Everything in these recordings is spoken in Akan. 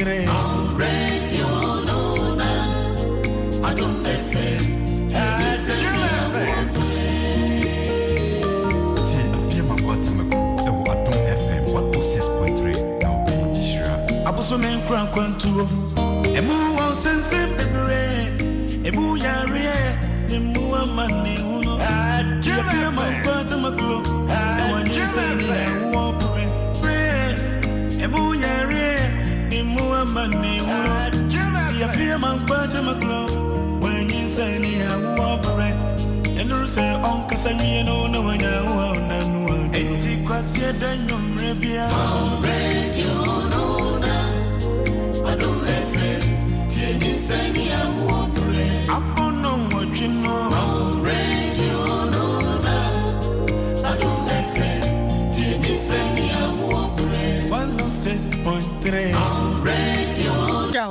Radio Nona Adom FM Nyinsen Ne Awoɔ Adom FM 106.3 Abuso men kran kwantuo emu won sensen bebere emu yare emu amane uno dia fia man kwanta maklo Nyinsen Ne Awoɔ emu yare emu amane uno dia fia man kwanta maklo Nyinsen Ne Awoɔ enu se on kasanye no no wanya na no enti kwasie danyo rebia radio no Adom FM Nyinsen Ne Awoɔ abono mojino radio no Adom FM Nyinsen Ne Awoɔ 106.3 radio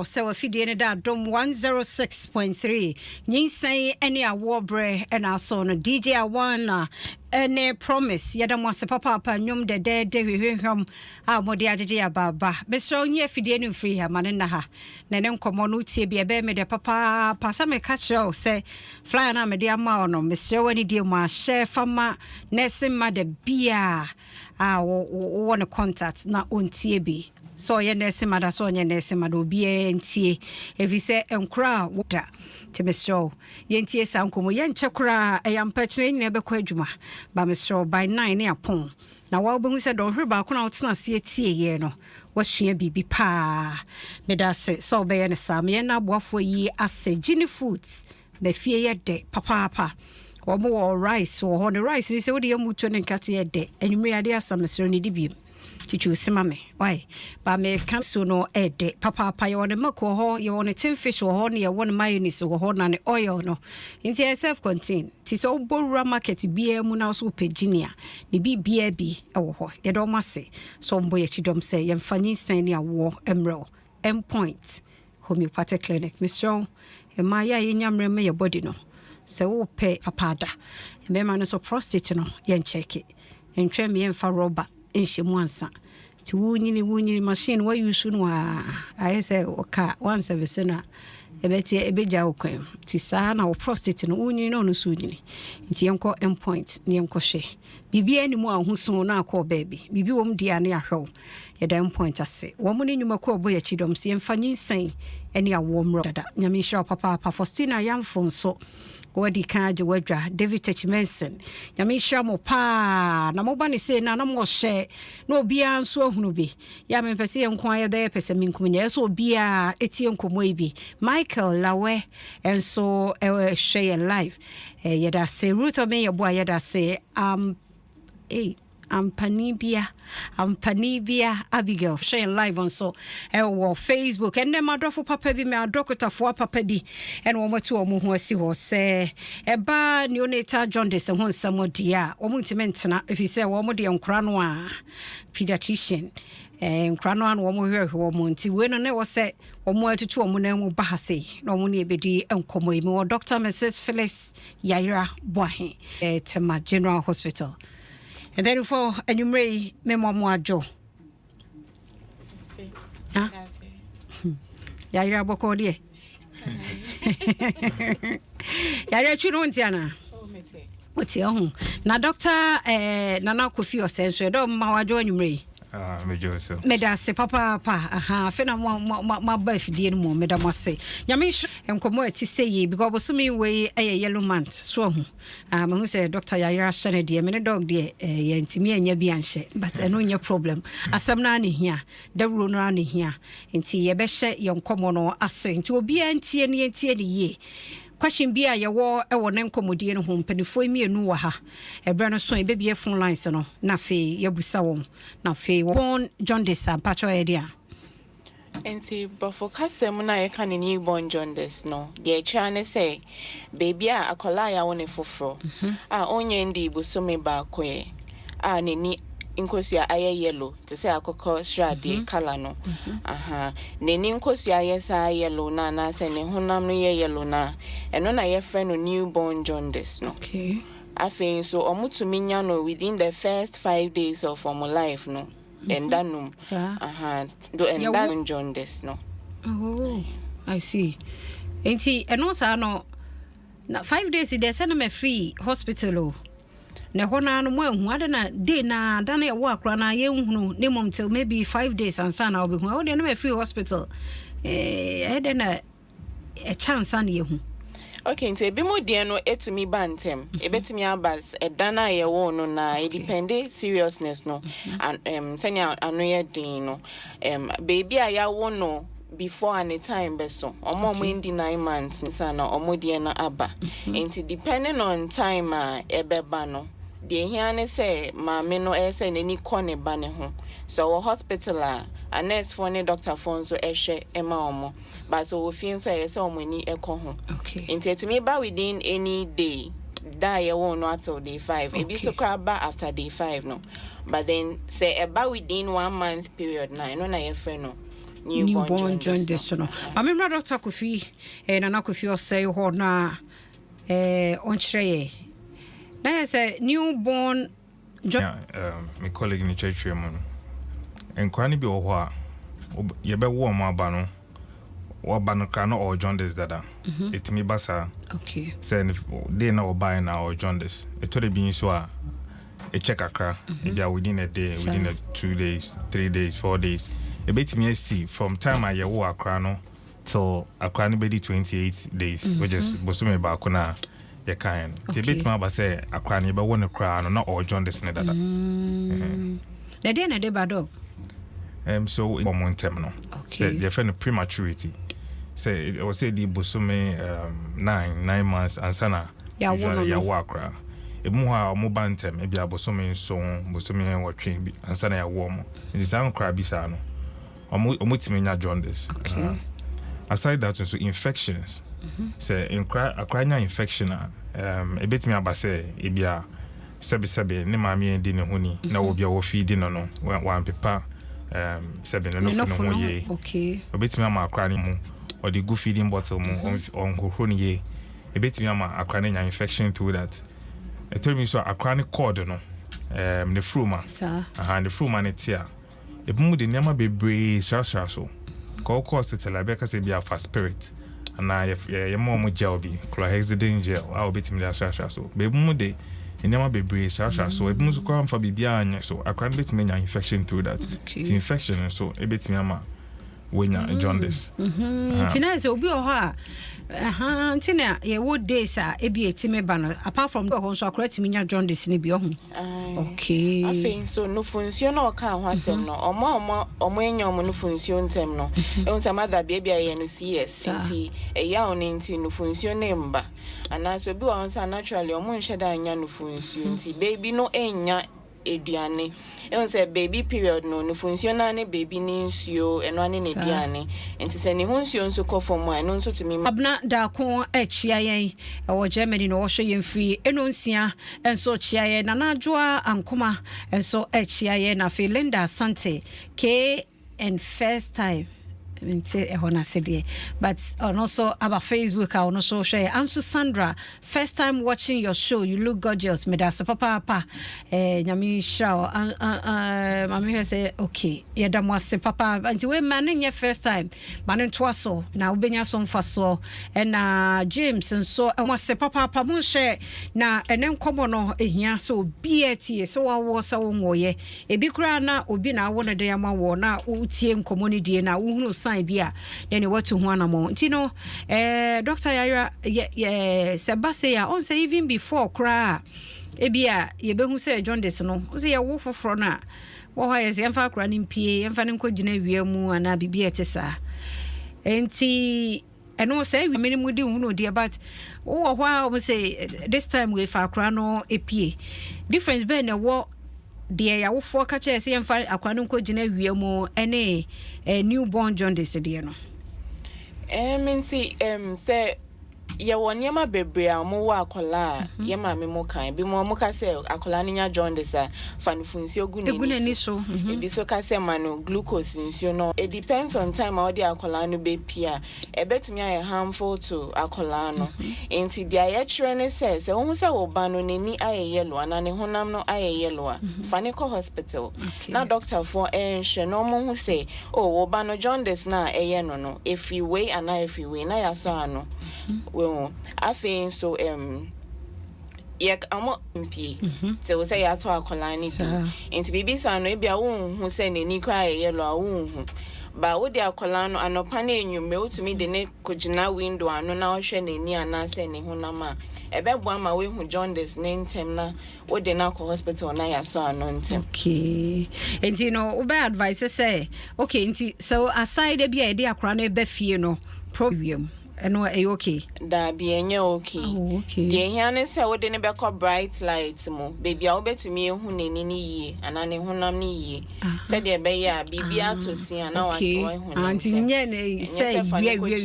so afidie ne da Adom 106.3 Nyinsen Ne Awoɔ and also no DJ Awana ene promise yada mo ase papa nyom de hwehwehwem a mo de agege ababa beso onye afidie no free ha mane na ha na ne nkomo no tie bia be me de papa pasa me catch you say fly na me de ama no me se wani die mo share fama nesse ma de bia a wo ne contact na ontie bi so ye nesse ma da so onye nesse ma do bia ntie evi se enkra water Timestro, yentie sankomo yenche kura eyampachire ne bekọ adwuma ba mesro by 9 ne apon na wa obehu se don hwe ba ko na otena se tie ye no wahua bibi pa me da se so be ye ne sam ye na boafo yi ase gini foods be fie ye de papa wo mo rice wo ho ne rice ni se wo de ye muto ne nkate ye de enwumre ade asamesro ne dibiem Chichu simame why ba me kan so no ede papa ye won mako ho ye won tin fish ho ne ye won mayonnaise ho na ne oil no nti self contain ti so borura market bia mu na so peginia ne bibia bi ewo ho ye do mase so mbo ye chidom say ye mfa Nyinsen Ne Awoɔ emro endpoint homeopathic clinic Mr. e ma ya ye nyamre me ye body no se wo pe apada e be ma no so prostate no ye check it entwe me ye mfa rubber enhemu ansa ti wunyini machine wa use no a say oka one service na ebeja okwan ti saa na wo prostate no wunyini no so wunyini nti yenko endpoint ne yenko hwe bibi animu ahuso na akọ baby bibi wom dia ne ahwew ye da endpoint ase wo mu ne nyuma ko obo ya chidom se yemfa Nyinsen Ne Awoɔ mro dada nyame hira papa Faustina Yamfo so wadi kaje wadwa David Techmenson nyame hira mo pa na mo ba ne se na mo hye na obia nso ahunu bi ya me pese ye nko aye be pese minkum nya so obia etie nkomo ibi Michael Lawe enso hye live ye da se root of me ye boa ye da se Ampanibia Abigail sharing live on so Facebook and them adofo papa bi me adokotafo papa bi and wo matu omo ho asi ho se eba neonatal jaundice ho nsamo dia omo ntimentena efi se wo mo de nkra no a pediatrician nkra no an wo mo hwehwe wo mo nti we no ne wo se wo mo atutu omo na mu bahase na omo ne ebedi enkomo imi wo Dr. Mrs. Phyllis Yaira Boahe Tema General Hospital. And then for enumere memo ajo. Ah. Yaira boko die. Yaira chuno ntiana. Oti ohun. Na doctor Nana Kofi Osenso do ma wajo enumere. Mejo so. Meda se papa fe na ma ba fidie no mo meda mo se. Nyame enkomo ati sey because so me we yellow month so hu. Me hu say Dr. Yaira Shane de me dog de ye ntimi anya bi anhye but eno nya problem. Asam na ne hia, da wuro no na hia. Nti ye be hye ye nkomo no ase. Nti obi antie ne ye. Question bia ye wo e wo ne nkomodie no ho mpanifo emienu wa ha ebra no so e bebie phone lines no na fe ye busa wo na fe born Jaundice ampacho area enti before kasem na ye kan ni born Jaundice no de try ne say baby a akola ya wo ne foforo a onye ndi busome ba koye a ne ni inkosia aye yellow to say akoko shrade color no neni inkosia yesa yellow na say ne honam no ye yellow na eno na ye friend no newborn Jaundice no okay afin so omutumi nya no within the first 5 days of life no endanum do endan jaundice no. Oh, I see. Enti eno sa no na 5 days dey send me free hospital. Na hona no mo hu ade na day na da na wo akra na ye hunu ne mom till maybe 5 days and sana obi hu. O dey na me free hospital. Ede na a chance an ye hu. Okay, nti ebi mo de no etumi bantem. Ebetumi abas edana ye wo no na it depend seriousness no. And senya anu ye din no. Baby a ya wo no before any time beso. Omo indi 9 months nsana omo de na aba. Nti depending on time ebeba no. De hia ne say maame no say nani kone ba ne ho. So hospital a nurse for ne doctor for so ehwe ema omo. But so we feel say omo ni eko ho. Okay. Into to me ba within any day. Die won't know until day 5. Okay. It be to cry back after day 5 no. But then say about within 1 month period now. No na your friend no. Newborn jaundice no. I remember Dr. Kofi Nana Kofi say ho na on chire. Na say newborn my colleague in the church room. And kwani bi ho a ye be wo mo aba no. Wa ba no ka no or jaundice dada. Etimi basa. Okay. Say they na oba na or jaundice. It to be so a check akra. Maybe within a day, within 2 days, 3 days, 4 days. E betimi see from time I ye wo akra no till akra no be 28 days, which is bosume ba ko na ye kan. Ti betimi ba say akra no be wo no kra no na or jaundice ne dada. Na dey na dey ba dog. So momentum no. Okay. They find prematurity. Say it was say the bosume 9 months and sana usually ya wakra. Emu ha omo bantem e bia bosume so bosume watwe bi and sana ya wo mo. It is an cry bisa no. Omo timenya jaundice. Okay. Aside that so infections. Say akwanya infection e betimi abase e bia sebe ne maame ndi ne honi na wo bia wo feed no wan pepa sebe no no ye. Okay. Obetimi ama akra ne mu or the good feeding bottle on hohoni ye. Ebetimi ama akra ne nya infection through that. E tell me so akra ne cord no ne fruma. Ne fruma ne tia. E bumu de nyama bebre sha so. Call hospital abeka say bia for spirit. Na ye mo gel bi chlorhexidine gel. A obetimi da sha so. Be bumu de nyama bebre sha so. E bumu so kwa mfa bibia anya so akra ne betimi nya infection through that. The infection so ebetimi ama wenya jaundice. Tina say obi o ha tina ye wo days ebi etime ba no apart from the so akora timi nya jaundice ni bi o okay. I think so no function o ka ho atem no omo enya omo no function tem no e won say mother baby aye no CS nti e ya on nti no function ne mba ana so bi won say naturally omo nhye da anya no function nti baby no enya eduane e won say baby period no function na ne baby ni nsuo eno ane ne eduane enti say ne ho nsuo nso kɔ fom a no nso tumi abna da ko achia yen e wo Germany no wo hwe yen free eno nsia enso chia yen na najoa ankoma enso achia yen na fe Linda Sante K and first time but also about Facebook I also share Ansu Sandra first time watching your show you look gorgeous me da papa nyami show mama here say okay yeah da mo se papa until we man nye first time man to so na ubenya so mfa so na James so mo se papa mo share na enen komo no ehia so BAT so wa so woye ebi kura na obi na wo ne de ma wo na utie nkomo ni die na wo sign bia then what to one amount ntino Dr. Yaira Sebase ya on say even before kra ebia ye behu say jaundice no o say ye wo foforo na wo ha ye emfa kra ni mpie emfa ne nkogina wiamu ana bibia etesa enti eno say we many mudi hu no dia but wo ho a say this time we fa kra no epie difference be na wo de ya wo fo ka che se emfa akra no nkogina wiamu ene newborn jaundice de no say ye won yema bebre a mo wa akola yema me mo kan bi mo ka se akola nya jaundice fanufunsi oguni so ebi so ka se manu glucose nsuo no it depends on time how the akola no be pia e betumi aye harmful to akola no enti dia ye kire ne se wo se wo ba no nani aye yellow ana ne honam no aye yellow a fane ko hospital na doctor for hwe no mo hu se wo ba no jaundice na eye no if you weigh ana if you weigh na ya so ano I think so yek amo mpi se wo say ya to akola ni bi enti bibi sa no e bia wo hu se nani kwa yellow a wo hu ba wo de akola no anopa na enwume wotumi de ne kogina window ano na wo hwe nani ana se ne honam a ebebo ama we hu jaundice ne ntem na wo de na ko hospital na ya so ano ntem. Okay, enti no wo be advice say okay enti so aside bia e de akora na be fie no problem eno e okay da bi enye okay. Oh, okay. De hia ne se wo de ne be ko bright light mo baby a wo betumi ehu nani ni yie ana ne honam ni yie se de be ya bibia to si ana wa hu anti nye ne se wi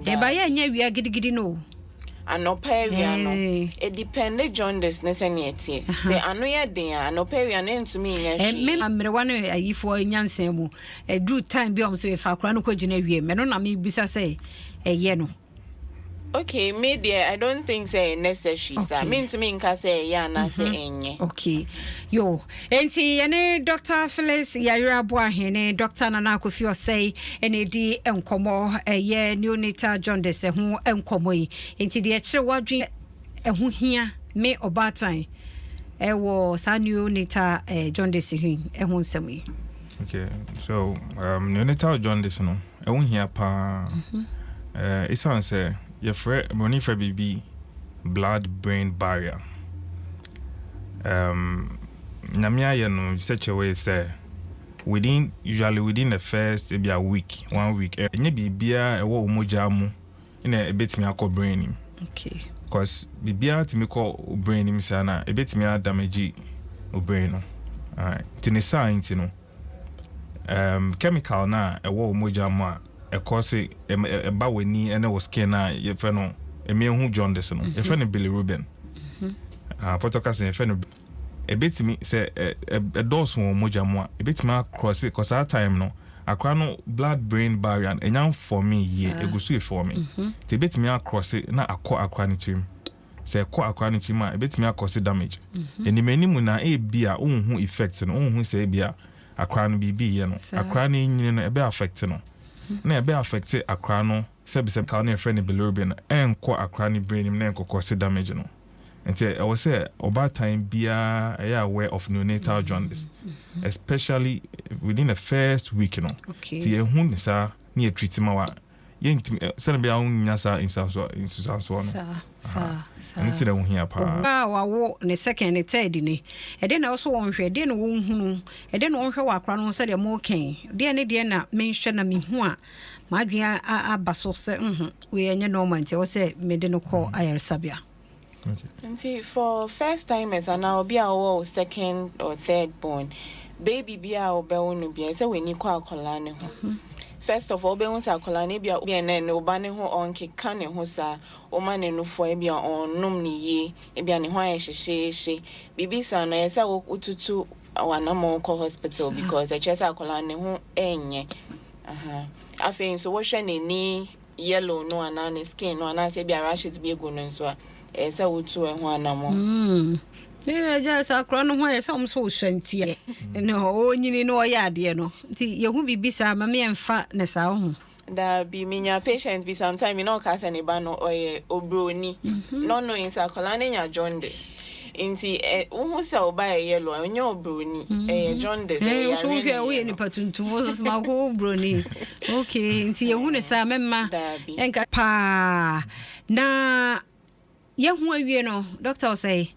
e ba ya nya wi gidigidi no anopa wi no e depend jaundice ne se ne etie se ano ye den anopa wi na ntumi nya hwi me amrewa no ayifo nyansan mu e do time bi om se fa kora no ko gina wi me no na me bisa se no. Okay, maybe I don't think say necessary sir. Mean to me nka say ya na say enye. Okay. Yo, enti ene Dr. Phyllis Yayira Boahene, Dr. Nana Kofi Osei, ene di enkomo ye neonatal jaundice ho enkomo yi. Enti de kire wadwen ho hia me obatan wo sa neonatal jaundice hin ho nsem yi. Okay. So, neonatal jaundice no ho hia pa it's on say your friend money for baby blood brain barrier. Namia you know such a way say usually within the first maybe a week 1 week any bibia e wo moja mu ina e betimi akọ brain him. Okay, because bibia timi call brain him sana e betimi damage o brain no. Alright, tini science no chemical na e wo moja mu a e cause e ba weni ene wo skin na ye fe no e me hu jaundice no e fe no bilirubin protocol say e fe no e betimi say e dose won moja mo e betimi cross it cause that time no akwa no blood brain barrier enyam for me ye egusu e for me te betimi cross it na akwa ni trim say akwa ni trim a e betimi cause damage enimani mu na e bia unhu effect no unhu say bia akwa no bibi ye no akwa no nyine no e be affect no na ebe affect akra no sebisem ka na friend bilirubin enko akra ni brain na enko cause damage no enti I was say over time bia aware of neonatal jaundice especially within the first week no ti ehun ni sa ni treat ma wa yentim se bia unya sa insaso no sa enti na uhia pa wa wo ne second ne third ni e de na also won hwe de na wo hunu e de na won hwe wa akra no se de mo ken de na menhwe na mehu a madwea abaso se we enye normal nti wo se me de no call ayarsabia. Okay. And see, for first timers and now be our second or third born, baby be our no be so when you call colane. First of all, be on sa colane be and then obane ho on kikane ho sa o man no for be on num ni ye e be an hwan she bibi sa no yesa wo ututu awanamo call hospital because I just colane ho enye afin so what ni yellow no anane skin no anase be rashes be go no so esa wotu e ho anamo ne ja sa kro no ho esa so hwantie no onyini no ya ade no nti yehu bibisa ma me emfa ne sa ho da bi minya patient be sometime you know ka se ne ba no oye obroni no insa kola ne nya jaundice inti wo se oba yellow onye obroni jaundice ya so hwe ni patuntum wo so ma ko obroni okay nti yehu ne sa memma enka pa na yehu awie no doctor say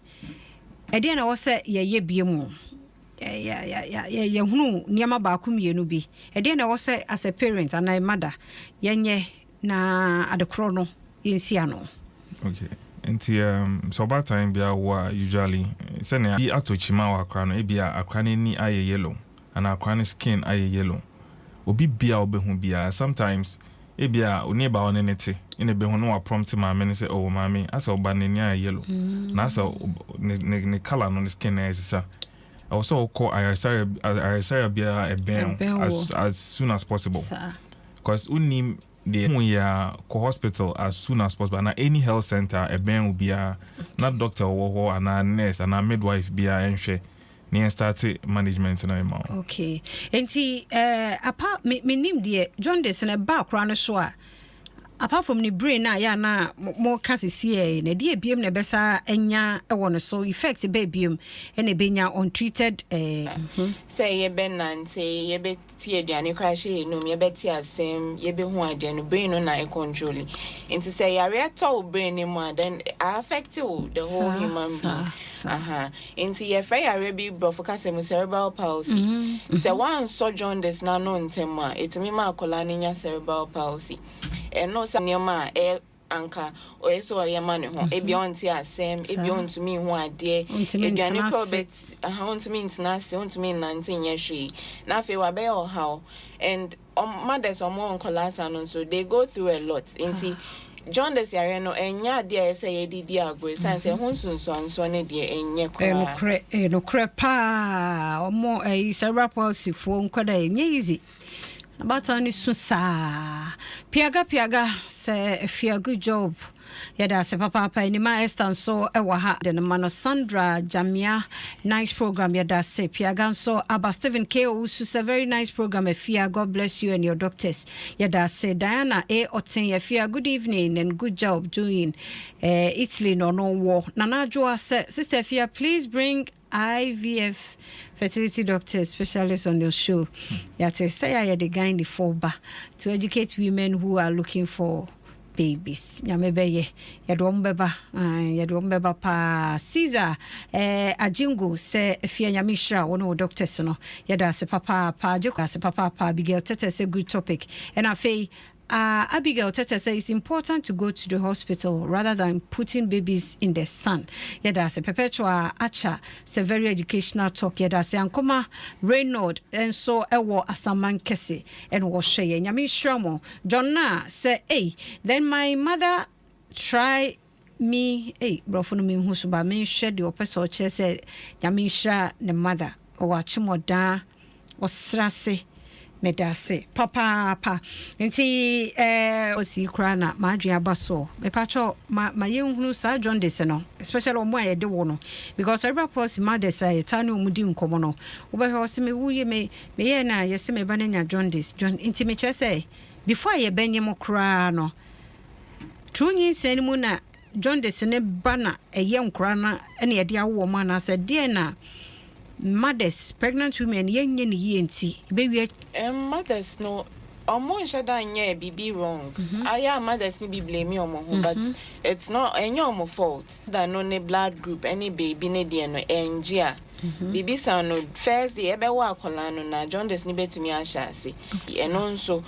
e dey na wo say ye biemu ya hunu niama ba ku mienu bi e dey na wo say as a parent and a mother yenye na adekro no yensia no. Okay, enti so about time bia wa usually say na bi atochima wa akra no e bia akra ni aye yellow and akra ni skin aye yellow obi bia obehu bia sometimes ebia neighbor on nete in a be no wa prompt my man say oh mommy as oba ne nya yellow na so ne color no skin is I also call I say be a ben as soon as possible because unim the hospital as soon as possible and any health center a ben will be a not doctor or and a nurse and a midwife be a enhwe near started management na ma okay enti apart me nim de Jaundice na background so a apart from the brain na ya na more casisi na de biem na besa enya e wono so effect babyum e benya untreated say ye ben nante ye beti aduane crashe no ye beti asem ye be hu ade no brain no na e control into say yare to brain mu then affect the whole human being into ye fry yare be brofocasem cerebral palsy say one so Jaundice na no ntema etumi ma akola nya cerebral palsy no sanyama anka o yeso yama ne ho ebionti asem ebiontu mi ho ade eduane probet want me international want me 19 years na fe wa be how and mothers or more on collapse so they go through a lot inti Jaundice yare no enya de say yedidi agro san say hunsunso ne de enye kwa no crepa o mo cerebral palsy fo nkwada enye easy about any susa piaga say if you a good job yada se papa ni ma Esther so e wa ha de no Sandra Jamia nice program yada se piaga so Aba Stephen K Usu a very nice program Efia God bless you and your doctors yada se Diana Otin Efia good evening and good job doing Italy no war Nana Joa sister Efia please bring IVF fertility doctor specialist on your show. Yate say I the guy in the foba to educate women who are looking for babies. Nyamebeye yadom beba pa Caesar Ajingo say Fia Nyamisha one of doctors no yada se papa pa Joko se papa pa Abigail Tete say good topic and I Abigail Tete says it's important to go to the hospital rather than putting babies in the sun. Yada se perpetua acha se very educational talk. Yada se ankoma Reynolds and so ewo asaman kese and wo sheye nyami shramo Jonna say hey then my mother try me brofo no me hu so ba me hwe de opeso che say nyami shra ne mother o achimoda osrase medase papa nti osi kra na madwe abaso me pacho ma yenhunu sa Jaundice no especially omo ayede wo no because cerebral palsy mothers ay tanu omudi nkomo no wo be ho se me wuye me ye na yese me ba na nya Jaundice nti me che say before ye benye mo kra no true Nyinsen mu na Jaundice ne bana eye nkra na ene ye de awo mo na se de na mothers pregnant women yenye ni yenti be mothers no omo nshada nya bibi wrong aya mothers ni be blame omo but it's not any omo fault that no ne blood group any baby ne de no engia bibi san no first day ebe wa akola no na Jaundice ni betumi ahya ase eno nso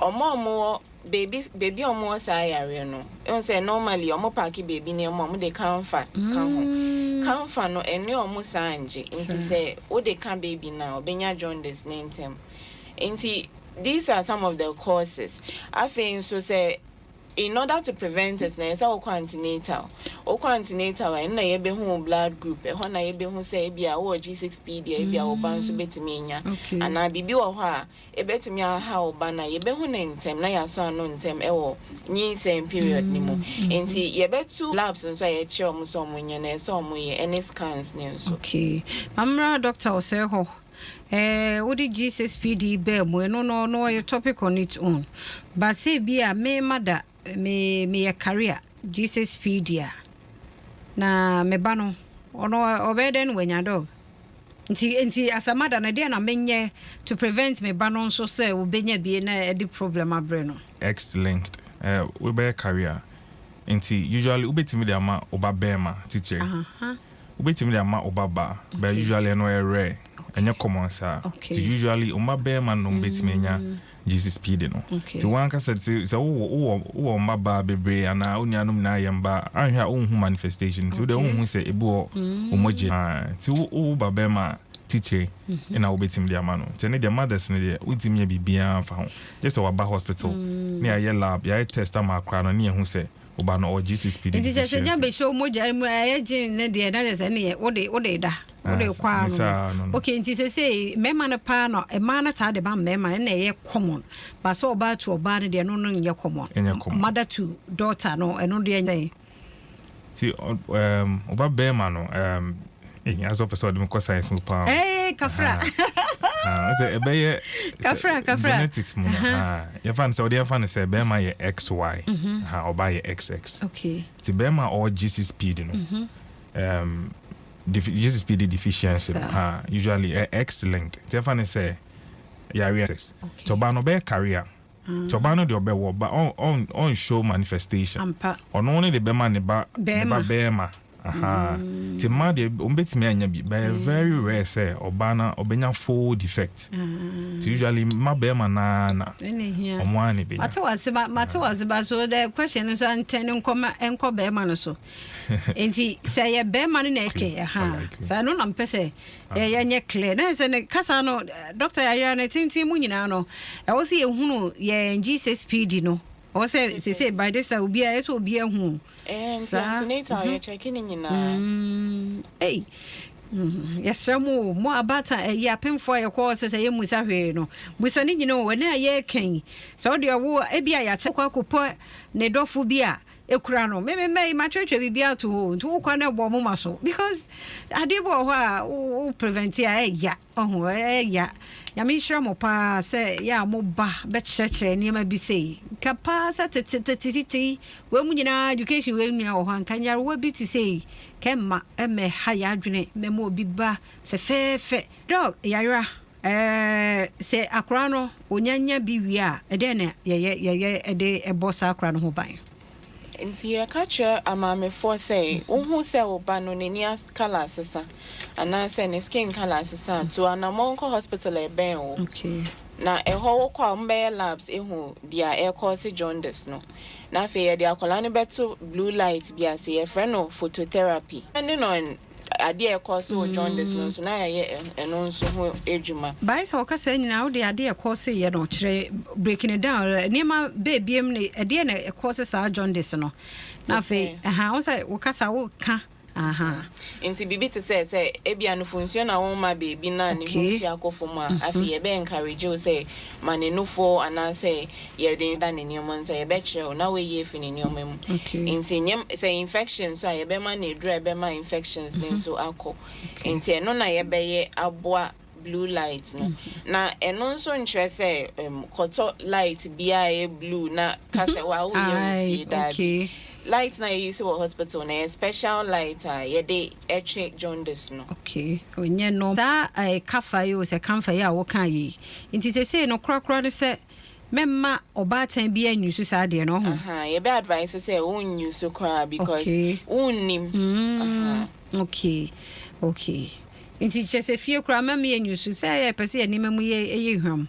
omo baby omo say yare no e say normally omo pack baby ne omo de kan fa no eni omo sanje nti say o de kan baby now obenya Jaundice nentem nti these are some of the causes I think so say in order to prevent it na say o antenatal and na ye be hu blood group ho na ye be hu say bia o G6PD e bia o ban so betumi nya ana bibi wo ho a e betumi ha o ban na ye be hu nentem na ya so anu ntem e wo Nyinsen period ni mu enti ye betu labs so ye che o so mo nya na so mo ye any scans ne so okay amra doctor o say ho what did G6PD be mo no your topic on its own but say bia me mother me a career G6PD na me ba no ono obeden wenya dog nti asamada na dia na menye to prevent me ba no so say obenya bie na the problem abre no X-linked we be career nti usually ubetimi de ama oba bema teacher ubetimi de ama oba ba but usually no rare enya common sa usually oma bema no betimi nya G6PD no ti wan ka say wo maba bebre ana onuanum na yemba anhwa onhu manifestation ti wo de onhu say ebu omoje ti wo ba bema teacher in our betim dia mano tene the mothers ne de utimi bibia fa ho just our hospital near your lab ya test am akra no ne hu say oba no or GCSPD it is a be show moja mu agent ne de na say ne wo de da wo de kwa no okay it is say mema no pa no e ma na ta de ba mema na ye common but so oba to oba ne de no no ye common mother to daughter no eno de ti oba bema no as of so dem ko science mu pa kafra say ebeye kafra genetics mu you fan so dey fan say bema ye XY oba ye XX okay ti bema or GCSPD no GCSPD deficiency usually X linked ti fan say ya sex to ba no be career to ba no de obe wo ba on show manifestation ono only the bema ne ba bema ti ma de ombetimi anya bi very rare say obana obenya full defect usually ma be ma na omo ani be mate was ba so the question is anten enko be ma no so enti say ye be ma no na eke sa no na mpese ye nye clear na say ne kasa no doctor ya na tintin mu nyina no e wo se ye hunu ye GCSPD no o say by this time obi a so obi hu antenatal you checking in hey yes mo abata ya pemfo ye ko say ye musa hwe no musa ni nyina wo na ye kan so de wo e bia ya che kwa kopo ne dofo bia ekura no me matwetwe bibia to ho ntu kwa na bo mo maso because adebo ho a o prevent ya ya ya me shira mo pa se ya mo ba be chekere niam bi sei kapasa titi we mu nyina education we nyina ho anka nyar we bi ti sei kemma eme ha ya adwene me mo bi ba fefefe dog yara se akra no onyanya bi wi a ede na ye ede ebosa akra no ho ban nti ya kacha amame for say who say oba no ni color sesa ana say ne skin color sesa to anamonko hospital e ben o okay na e ho kwa mbe labs ehu dia e cause jaundice no na fe ye dia kola ne beto blue light bia say e friend no phototherapy and no ade e cause jaundice no so na ye eno nso ho edwuma bai so ka say nyina wo de ade e cause ye no kire breaking it down niema babiem ne ade na e cause sa jaundice no na fe wo say wo kasa wo ka inti bibi te say ebia no function na won ma baby na ni ho fi akofo mu afi ye be encourage o say mane no for ana say ye den da ne niom so ye be kire na we ye fi ne niom mu inti nyem say infection so ye be ma ne dra be ma infections ne so akọ inti no na ye be ye aboa blue light no na eno nso nkyere say koto light bia ye blue na kase wa wo ye fi da light na you see hospital na special light ye dey etche jaundice no okay onye no da kafa yo se kamfa ya wo kan yi nti se no krakra ne se memma obatan bi anyusu sa de no ho ye be advice say won use kra because unnim okay nti se fie kra memma anyusu say ye pese ye nimemu ye hwam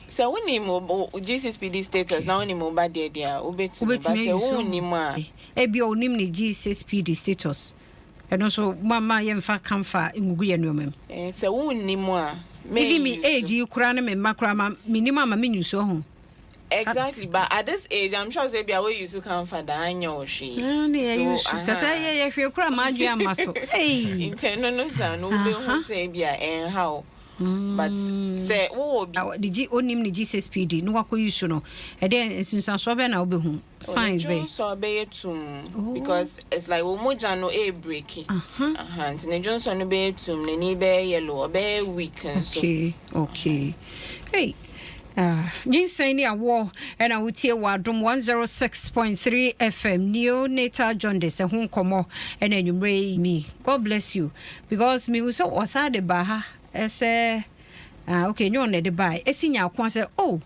so when him GCSPD status now him over there obetu ba say won him a e bi onim ni GCSPD status eno so mama ye mfa kamfa ngugu ye nuomem so won him a even me age kura na me makura ma minimum ma menyuso ho exactly but at this age I'm sure say bia we use kamfa da anya o hwe so say ye hwe kura ma adua maso hey intendo no sa no be ho say bia how but say did you onim ni GCSPD no wakoyusu no e dey sunsan so be na obehu science be so be tum because it's like we moja no e breaking and ne Johnson no be tum ne ni be yellow be weak so okay hey Nyinsen Ne Awoɔ and I would hear Adom 106.3 FM neonatal jaundice ho nkomo and then you me God bless you because me so osade baha say okay you on the buy esinya akwa say oh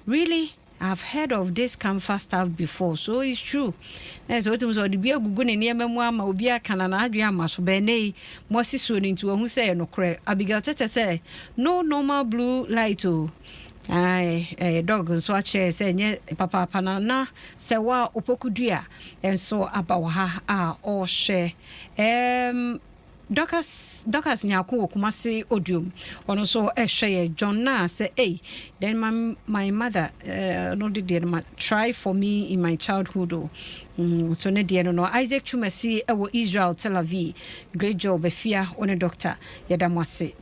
really I've heard of this camphor stuff before so it's true and so it so the bia gugu ne niam mu ama obi aka na adwe ama so be nei mo siso ni nti wo hu say no kre Abigail tete say no normal blue light dog so ache say nye papa na se wa opokudua enso abawa ha a o hwe Doctors nyako kumase odium ono so ehwe John na say hey then my mother no did try for me in my childhood so ne de no Isaac Chumasi ewo Israel Tel Aviv great job efia one doctor yadamwase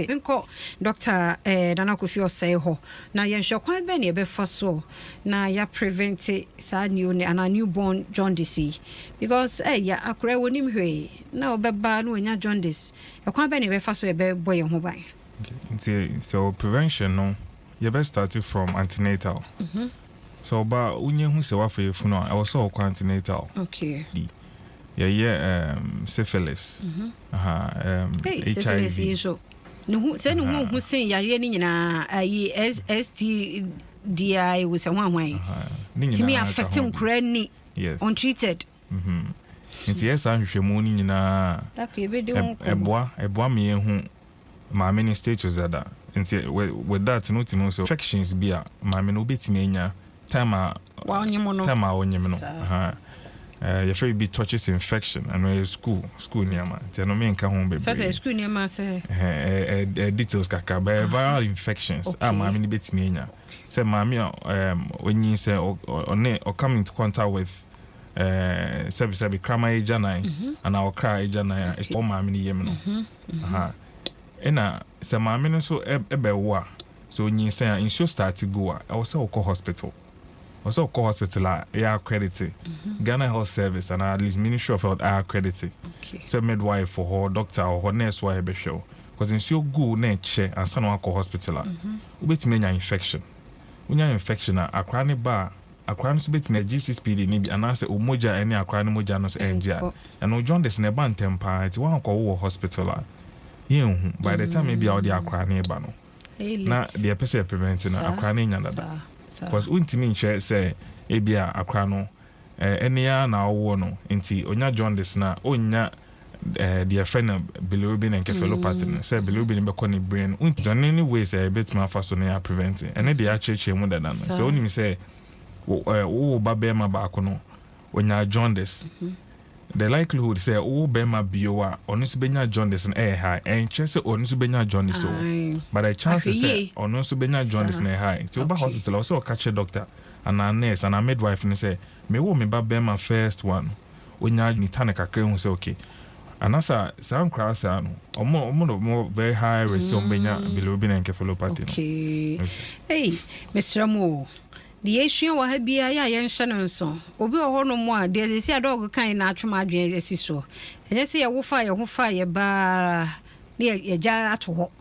nko doctor Nana Kofi Osei ho na yenhwe kwan be ne be fa so na ya prevent sa newborn jaundice because ya akure wonim hwe na obeba no nya jaundice ekwan be ne be fa so be boy ho ban so prevention no you best start from antenatal so ba unye hu se wa fa yefu no I was so antenatal okay syphilis syphilis so no hu se no hu sen yare ni nyina ayi STDI wo se hwan timi affecting krani untreated nti yes ahwehwemu ni nyina eboa me hu ma many stages that nti with that no timi so infections bia ma me no betimi anya time onyemo no you feel be touches infection and school niama te no me nka ho bebe say school niama say details kaka by viral infections ma me ni betimi anya say ma me onyin say or come into contact with sabi krama ejanai and our cry ejanai e ma me ni yem no ena say ma me no so ebe wo so onyin say in show start to go I was say hospital also call hospital accredited Ghana Health Service and at least Ministry of Health accredited so midwife for her doctor or her nurse why be show because in so go na che and san wa call hospital ubetime nya infection unya infection akra ne ba akra no so betime GCPD ni bi anase omoja ene akra ne moja no so enja and no jaundice ne ba ntempa ti wan call wo hospital yen by the time maybe all the akra ne ba no na the person prevent na akra ne nya dada because untimi nche say ebia akra no enia na owo no nti onya jaundice na onya the friend bilirubin encephalopathy say bilirubin be koni brain unti any way say bit ma fa so na prevent and dey acheche mu dada no so onimi say wo ba be ma ba ko no onya jaundice the likelihood say wo be ma bioa onu so benya jaundice na high and che say onu so benya jaundice so but the chances say onu so benya jaundice na high ti oba hospital also catch a doctor and a nurse and a midwife ni say me wo me ba be ma first one onya ni tanaka kre hu say okay anasa some crowds are more very high risk of benya bilirubin encephalopathy okay hey Mr. Mo the issue wa ha bia ya yenhye no nso obi wo no mo a de se adog kan na atwoma adwen esi so enye se ye wo fa ye ba ne ye ja ato ho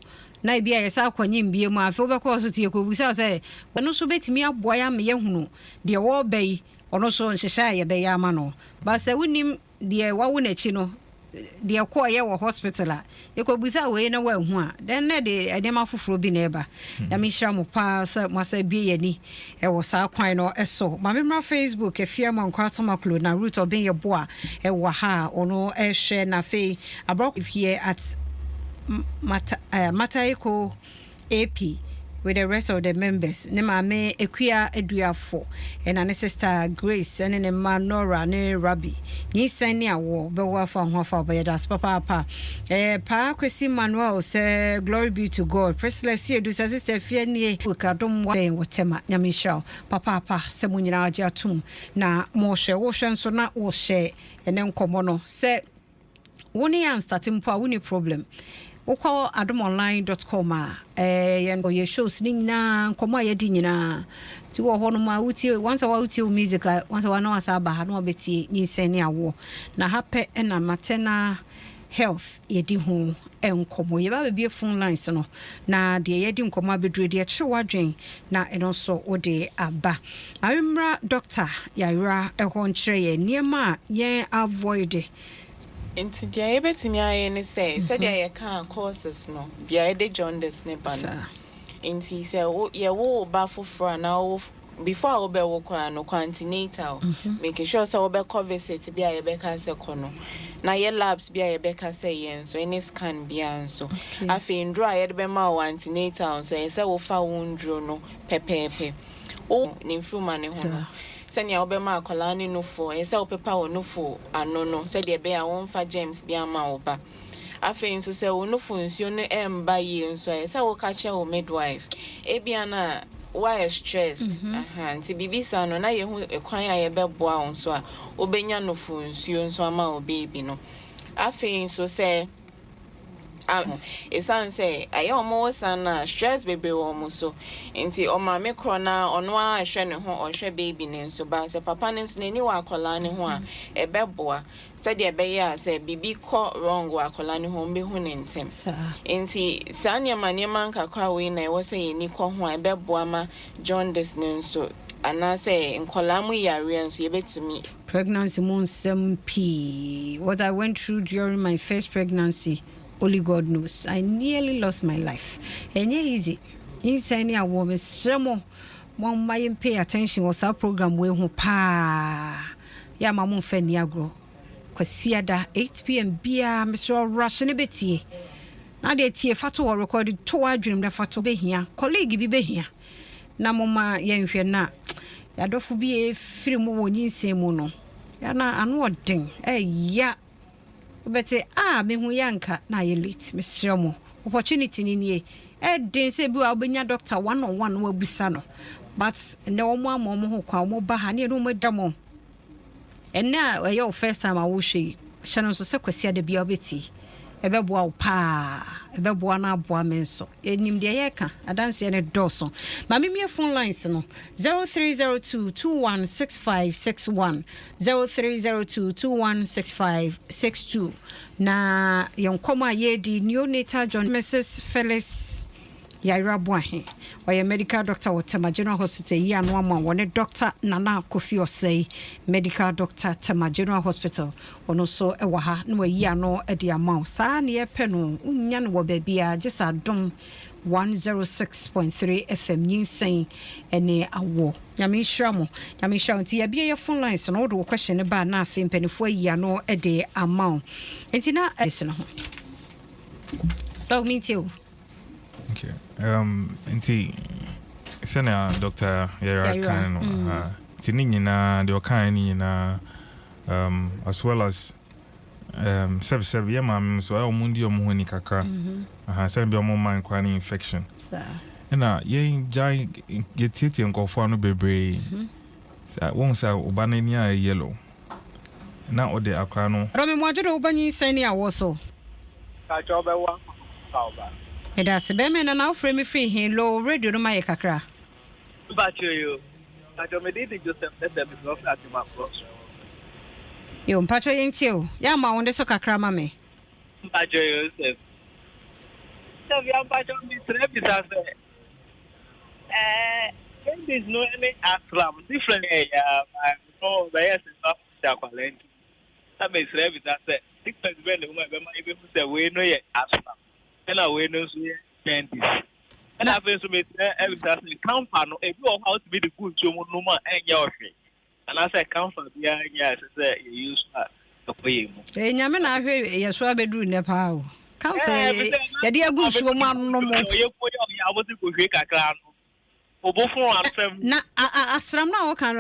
na bia ye sa akwanyim bie mu afi obekọ so tie ko busa se no so betimi aboa ya me ye hunu de wo bai ono so nhehya ye be ya ma no ba se wonim de wa wo na chi no de ko ye wo hospital a ye ko busa we na wa hu a den na de edema foforo bi na eba ya me hira mo pa se mo sa bie ye ni e wo sa kwan no eso ma me ma Facebook e fia mo nkwa tamaklo na root of ye boa e wo ha ono e hwe na fe abroad if here at Mataiko AP with the rest of the members ne mame ekwia eduafo and an sister Grace and ne manora ne Rabbi Nyinsen Ne Awoɔ be wa fa ho fa ba das papa pa kwesi Manuel say glory be to God Priscilla see do sister fie nie Adom wa wotema nyamisha papa se munyina age atum na mo hwe wo hwe nso na wo hwe ene nkomo no se woni an starting po woni problem Woko adomonline.com ye shows ni na nkomo ayedi nyina ti wo ho no ma wuti once wa wuti music once wa no asaba ha no beti Nyinsen Ne Awoɔ na happy na maternal health yedi ho enkomo ye ba be phone lines no na de yedi nkomo abedure de kire wadwen na eno so ode aba awemra doctor yayra ehon kire ye niema ye avoid Inti dia ebetimi aye ne say said ya kan courses no dia de jaundice ne ba no inti say ye wo ba foforo na before we be wo kwa no antenatal make sure say we be cover set bia ye be ka say kono na ye labs bia ye be ka say yen so any scan bia nso afi ndro aye de be ma wo antenatal so ye say wo fa wondro no pepepe o ni mfuma ne ho sɛnea wobɛma akɔla ne no fo ɛsɛ wopepa wo no fo ano no sɛdeɛ ɛbɛyɛ a wɔmfa germs bi ama wo ba afei nso sɛ wo no fo nsuo no ɛmba yie nso ɛsɛ wo ka kyerɛ wo midwife ebia na why stressed nti bibisa no na yehu ekwan a yɛbɛboa wo nso a wobɛnya no fo nsuo nso ama wo baby no afei nso sɛ esan say aye omo sana stress baby omo so nti o ma me kro na ono a hwe ne ho o hwe baby ne nso ba se papa ne nso ni wa akola ne ho a ebeboa se de ebeye a se bibi ko wrong wa akola ne ho mbe hu ne ntem nti sanya manema nkakra we na e wo se yeni ko ho a ebeboa ma Jaundice ne nso ana se nkola mu yare nso yebetumi pregnancy monsem p what I went through during my first pregnancy. Only God knows. I nearly lost my life. And yeah, easy. Nyinsen Ne Awoɔ mesremo. One my pay attention was our program we ho pa. Ya mamu fe ni agro. Kwasiada 8 p.m. bia Mr. Rush ne betie. Na de tie fato or recorded to adwum da fato behia. Colleague bi behia. Na mama yenhwe na. Ya dofo bi e firi mu wɔ nyinsen mu no. Ya na ano odin. Ya Bete me hu yanka na ye late mesremo opportunity ni nie den se bi wa obenya doctor one on one wa busa no but ne omo amomo ho kwa omo ba ha ne no modamo enna your first time I wo hwe no so se kwasi ada bia obeti ebeboa pa ebeboa na aboa menso enim de yeka adanse ne doso ma me phone lines no 0302216561 0302216562 na yonkoma ye di neonatal John Mrs. Phyllis Yaira Boahe or medical doctor at Tema General Hospital yan one Dr. Nana Kofi Osei medical doctor Tema General Hospital or no so ewaha no yano at the amount sa near penu unyan wo bebia just Adom 106.3 FM Nyinsen Ne Awoɔ Nyame Shramo nti ya bia your phone lines no do question about na afem penifo yano e de amount enti na esno ho dog me too. Okay. Nti sena Dr. Yara kan no ti ni nyina de okan ni nyina as well as seb ye mam so e omundi omuhoni kakra send be omo man kwani infection na ye jai getiti nkofo no bebre won sa obana ni a yellow na ode akra no romi mo ajodo obanyi Nyinsen Ne Awoɔ so ka chobewa ka oba Medase be me na ofre me free hin low radio no my kakra. Ba yo. Ajo me dey Joseph Edem of Fatima Cross. Yo mpacho yentio. Ya ma wonde so kakra ma me. Ba yo Joseph. So we am mpacho mi sre bi sa se. There is no any aslam different no the yes is not the quality. That me sre bi sa se. Different when the woman be ma ebe fu se we no ye aslam. And we know Jaundice. And I feel so every time camper no if you how to be the good to no man and your and I say camper yeah yes say you use to pay mu. Nyame na ahwe yeso abeduru ne pa o. Camper ya de agu so mu anu mo. Ye ko ya abosi ko hwe kakra no. Obofo ansem. Na asram na o kan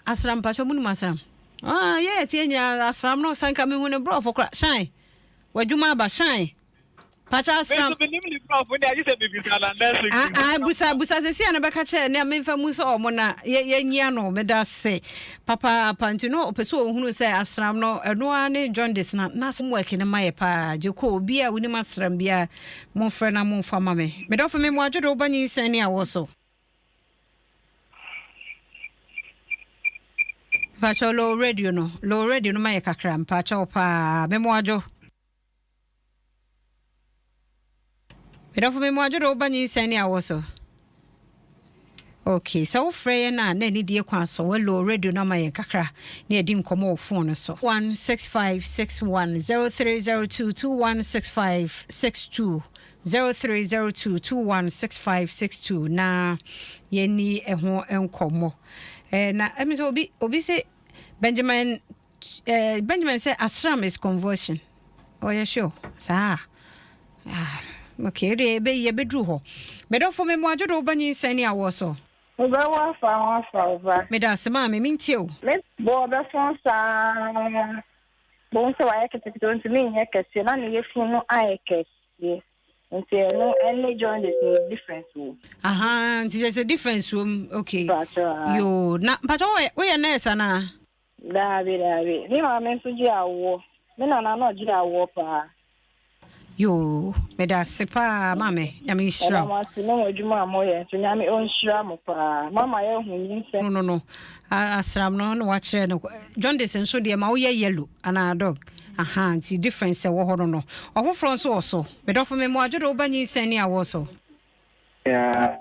asram pa so mu asram. Yeah tie nya asram no sanka me hu ne bro for shine. Wadwuma ba shine. Pacha asram. Busa sesi ana beka che na memfa mu so omo na ye nyia no meda se papa pantino opeso ohunu se asram no eno ane Jaundice na some work ne maye pa jeko obi a woni masram bia mo frɛ na mo fa ma me meda fo me mo adwodo ba Nyinsen Ne Awoɔ so pacha low radio no maye kakra pacha pa me mo adwo Medafo me mo adwodo ba Nyinsen Ne Awoɔ so. Okay, so frey na ni die kwan so we low radio na mayen kakra na edi nkomo phone so. 16561 0302216562 0302216562 na yeni eho enkomo. Na emi so obi say Benjamin say asram is conversion. Oh yeah sure. Sa. Okay, ye bedru ho. Medofo me mo adwodo ba Nyinsen Ne Awoɔ so. Obewa fa. Me da se ma me mintie o. Me bo be fon sa. Bon so wa ekete don't me nye kese na ne yefu no ayekese. Nti no any Jaundice is different o. Aha, there's a difference okay. Yo, na pato we nurse na. Dabi. Ni ma me so ji awo. Me na no ji awo pa. Yo, me da se pa mame, ya me shira. Mama si no adwuma amoye, so nya me on shira mo pa. Mama ye hu Nyinsen. No. Asram no wa kire no. Jaundice nso de ma wo ye yellow ana dog. Aha, nti difference e wo ho no. Ohofro nso oso. Me do fo me mo adwo do ba Nyinsen Ne Awoɔ so. Yeah.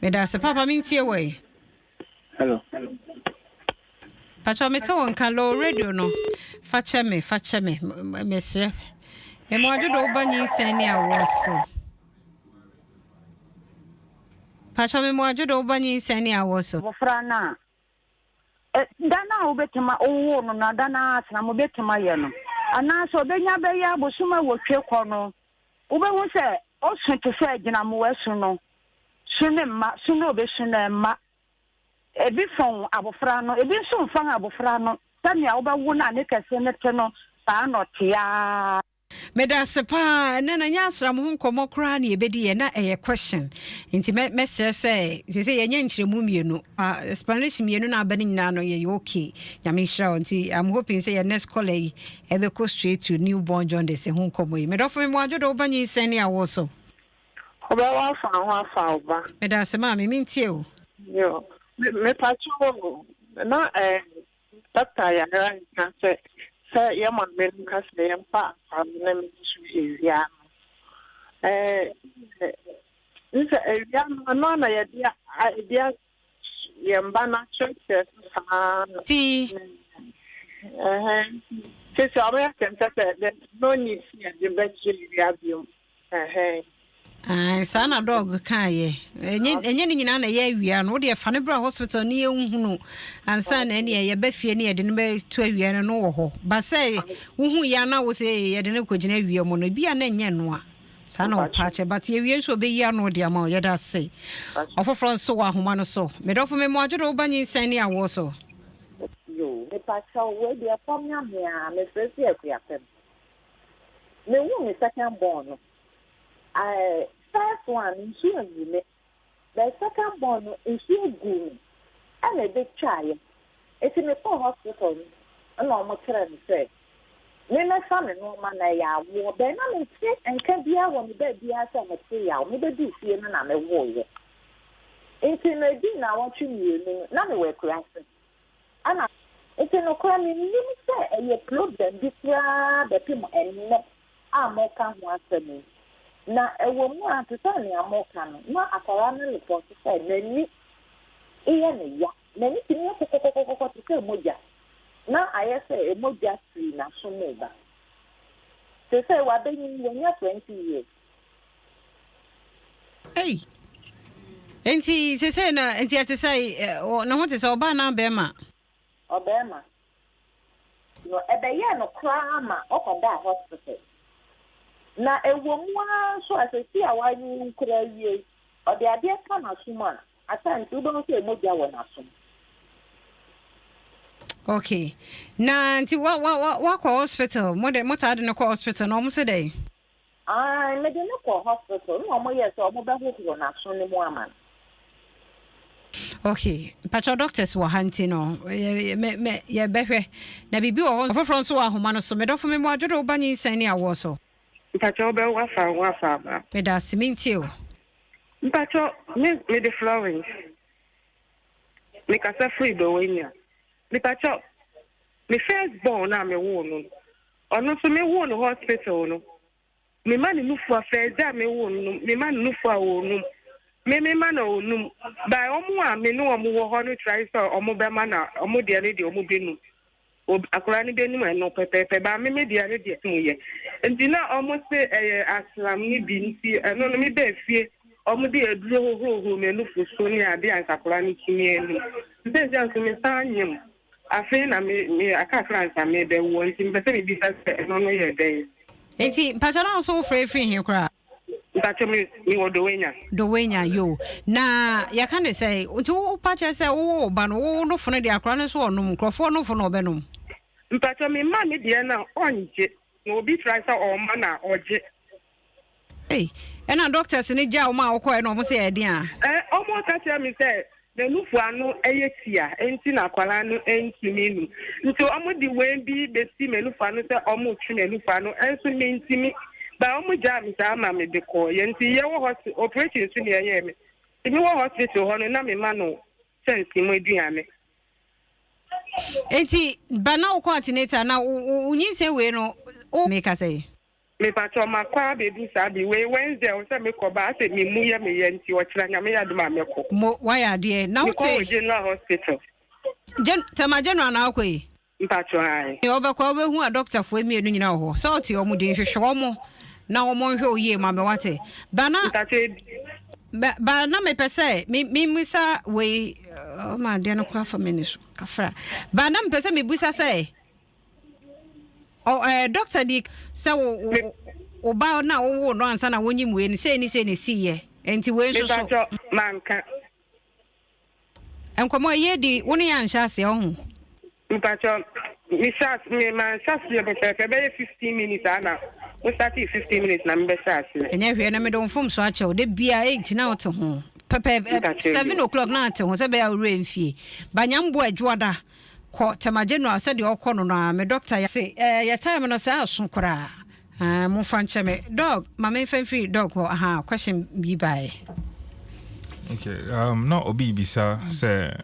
Me da se papa mintie we. Hello. Pacho me to on kan low radio no. Fache me. Me sre. Me mo adwo do ba Nyinsen Ne Awoɔ so. Pacho me mo adwo do ba Nyinsen Ne Awoɔ so. Bofra na. Dana obetema owo no na dana asna mo betema ye no. Ana so benya be ya bosuma wotwe kɔ no. Obehu se osun te se gina mo wesu no. Sune ma, sune obesu na ma. Ebi fon abofra no, ebi nso mfan abofra no. Tania obawu na ne kese ne te no, saa no tia. Meda sepa na nya asram ho nkomo kra na ebedi ye na question nti mesre say ye nya nkyeremu mienu explanation mienu na abani nyina no ye okay nyame hira nti I'm hoping say your next call e be go straight to newborn Jaundice ho nkomo yi medofo me mo adwo ba Nyinsen Ne Awoɔ so Obawa fa ho afa oba meda sema me mintie o yo me pacho na doctor ya na say ya man men kas le mpa na me su area nse area no na ya dia yamba na church sa ti se aba kan ta no need ya de bechi area bio sana dog kan ye enye ni nyina na ye awia no de fa ne bra hospital ne ehunu ansa na ne ye ba fie ne ye de ne ba tu awia no wo ho ba say wohu ya na wo say ye de ne kogina awia mo no bia na enye no a sana o pache but ye wie so be ya no de ama ye da say ofofro nso wa homa no so me do fo me mo adwo ba Nyinsen Ne Awoɔ so yo me pache we de famia me a me fresi akuafem me wu me second born no first one insurance me the second born insurance good and a big child it's in the hospital and almost say me na family no man na ya wo be na me see and can be a one be be as a say ya me be do fie na me wo ye it's in a din na want you na me we class ana it's in a crime me say a problem this the people and no American one na ewo mu atisa ni amoka no na akara no report say nani iye ne ya nani tini kokokokoko tike moja na ayese emoja free na so meba se say wa be ni nya 20 years hey enti se say na enti atisa na ho tisa oba na be ma obema no ebe ye no kra ma okoda hospital na ewo mu so asesi awanyi kura wie ode ade ka na suma atanti do no se moja wo na sum okay na nti wa kwa hospital mo ta de no kwa hospital no mo se dey me de no kwa hospital no mo yes o mo be ho na sum ni mo ama okay pacho doctors were hunting no me ye behwe na bibi wo foforo nso wa homa no so me do fo me mo adwo ba Nyinsen Ne Awoɔ so mpacho be wafa ba me da siminti o mpacho me the Florence me kasa free do wenya me pacho me first born na me wo no ono so me wo no hospital no me man no fu affair da me wo no me man no fu awo no me man no no by omo a me no omo wo ho no try so omo be man na omo de ne de omo be no akura ni be ni no pepepe ba me dia ne de mu ye nti na omo se aslam ni bi nti no no me be fie omo de aduro ho me no fu so ni ade ansakura ni kimi enu nti se so me sanyem afi na me aka France me be wo nti be se me bi se no no ye den enti pacho na so free he kra Mpacho me Dowenya yo. Na ya kan say o pacha say o ba no no fo de akra ne so onum krofo no fo no benum. Mpacho me ma me de na onje na obi try say o ma na oje. Hey, and a doctors ni ja o ma o ko e no mo say e dia. Omo ka tell me say the nufu anu eyetia enti na kwala anu entimi nu. Nti omo di we bi be si me nufu anu say omo twi me nufu anu enso me ntimi. Ba omo ja mi sa ma me de ko yenti ye wo hospital operation su ne ye me. Ti mi wo hospital ho no na me ma no sense mo aduane. Enti ba na o ko antenatal na unyinse we no o make us say. Me pacho makwa bedu sabi we Wednesday o se me ko ba se me mu ye me ye nti o kira nya me ya duma me ko. Mo why are now take general hospital. Tama general na akoi. Mpacho hai. E obekwa obehu a doctor fo emi enu nyina ho. So oti omo de hwehwe omo na omo hwe oye ma me wate. Ba na me pese me misa we o ma de no kwa fa meniso kafra. Ba na me pese me busa say Dr. Dick, so ba na wo no ansa na wonyi mu eni say ni siye enti we so manka enkomo ye di woni ya nhya se ho mpacho mi shas me man shas ye be 15 minutes ana we start 15 minutes na me shas enya hwe na me don fom so ache o de bia 8 na oto ho pepe 7 o'clock na ate ho se be ya ore mfie banyambo adwoda ko temageno ase de okono na me doctor ya say ya time no say aso kora mo fanche me dog mama free dog ko question bi bai. Okay, no obi bisa say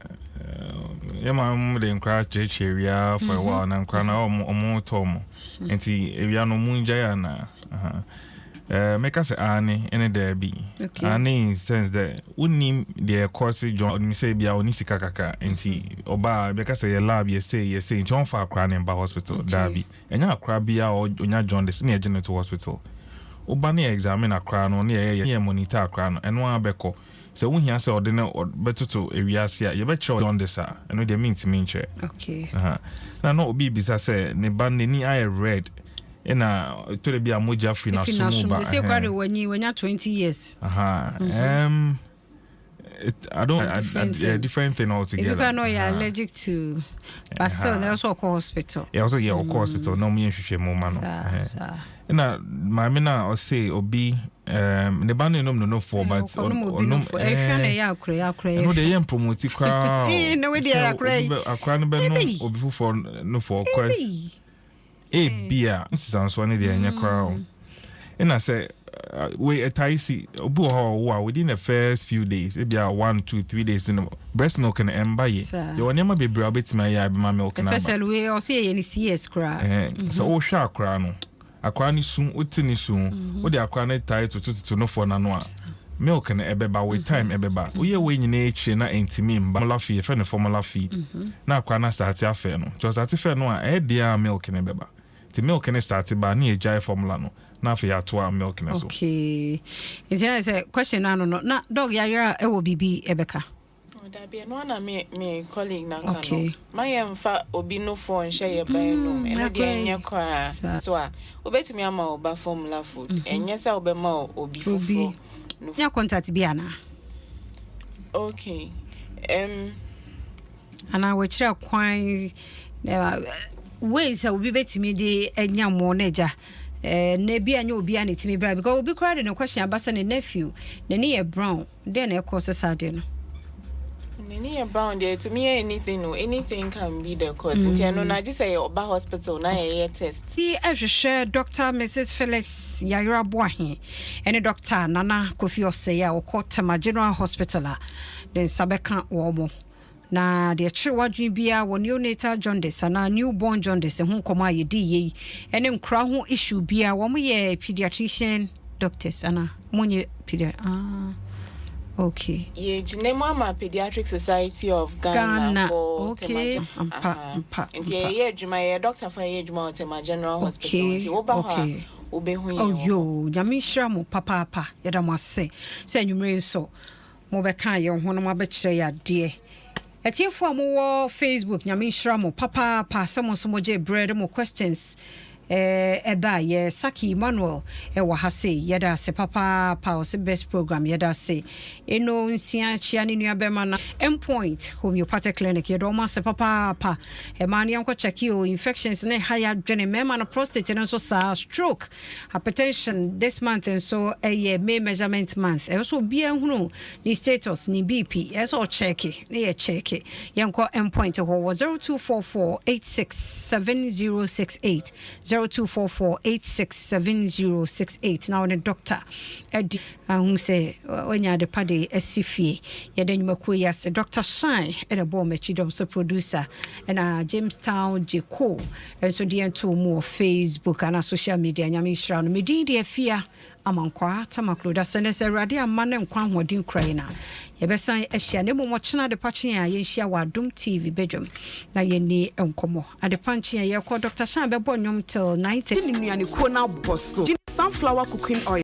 yema mo de nkra chechewia for a while na nkra na omo tom enti ewia no munja ya na make us ani any there be ani in sense that unim the course John say bia oni sika kaka enti oba because say lab you say enti on fa akra na hospital dabi enya akra bia onya Jaundice na general hospital oba na examine akra no na ye monitor akra no eno abeko so wo hia say odene betoto ewiase a ye be che Jaundice a eno de mean nche okay na no obi bisa say ne ba ni eye red ena to be a moja free na so ba say kware wanya 20 years I don't different thing altogether. You can know you're allergic to but still also call hospital. Yeah, also hospital no me hwehwe mo ma no. Ena my na o say obi ne ba no for but no ehwe ya akra no dey promote kwa no we dey akra no be no obi for no for question bia nsisanso ne de anya kwa ena say we etaisi obu ho within the first few days bia 1 2 3 days in breast milk and embaye you nyama bebre obetima ya be ma milk na especially we o say any CS kra so o hwa akra no akra ni sun otini sun o de akra na tai to no for na no a milk na ebeba with time ebeba oye we nyina echi na entimi mba formula fee fe ne formula fee na akra na start afa no just start fe no a dia milk na ebeba the milk na start ba na ejai formula no na fa ya to milk na so okay is there a question na dog ya e wo bibi ebeka da bia no na me colleague na kano my emfa obi no phone share by no eno de enya kwa so a obetumi ama oba formula food enya sa obema obi fofo no ya contact bia na okay ana we kira kwan ways obi betimi de enya mo na ja na bia nya obi an etimi bra because obi kra de no question abasa ne nephew na ne ye brown then e cause sade no Nini brown there to me anything can be the cause. No na just say oba hospital na ye test. See ehwehwe Dr. Mrs. Felix Yayra Boahe ene Dr. Nana Kofi Osei a okotama General Hospital a den sabeka wo mo na de chiwadwin bia wo neonatal jaundice na newborn jaundice ho koma ye di ye ene nkra ho issue bia wo mo ye pediatrician doctors ana monye okay. Ye Jinema Pediatric Society of Ghana for okay. And ye juma ye doctor for ye juma Tema General Hospital. Okay. Oh yo, Yamishra mo papa yada mo se nyumre so mo beka ye ho no mo abekire ya de. Etiefo mo wo Facebook Yamishra mo papa some so mo je bread mo questions eba ye Saki Emmanuel wa ha se yeda se papa pa o se best program yeda se eno nsia chia ne nua bema na endpoint homeopathic clinic yedo ma se papa pa e ma ne anko check o infections ne higher dwene mema na prostate no so sa stroke hypertension this month and so a May measurement month e so bia hunu ni status ni BP e so check ne ye check yanko endpoint ho 0244867068 0244867068 now the doctor edi who say onya de pade asifie ye de nyumaku yes Dr. Shine and a bomb chidom so producer and Jamestown Jeko and so the into more Facebook and social media nyame shra no medi de afia amankwa tamakloda sene se rade amane nkwa hodin kraina yebesan ehia ne mo chena de pache a ye hia wa Adom TV bedwam na ye ni enkomo ade panche ye ko Dr. Shine be bo nyom till 9:30 ni nuane ko na boso sunflower cooking oil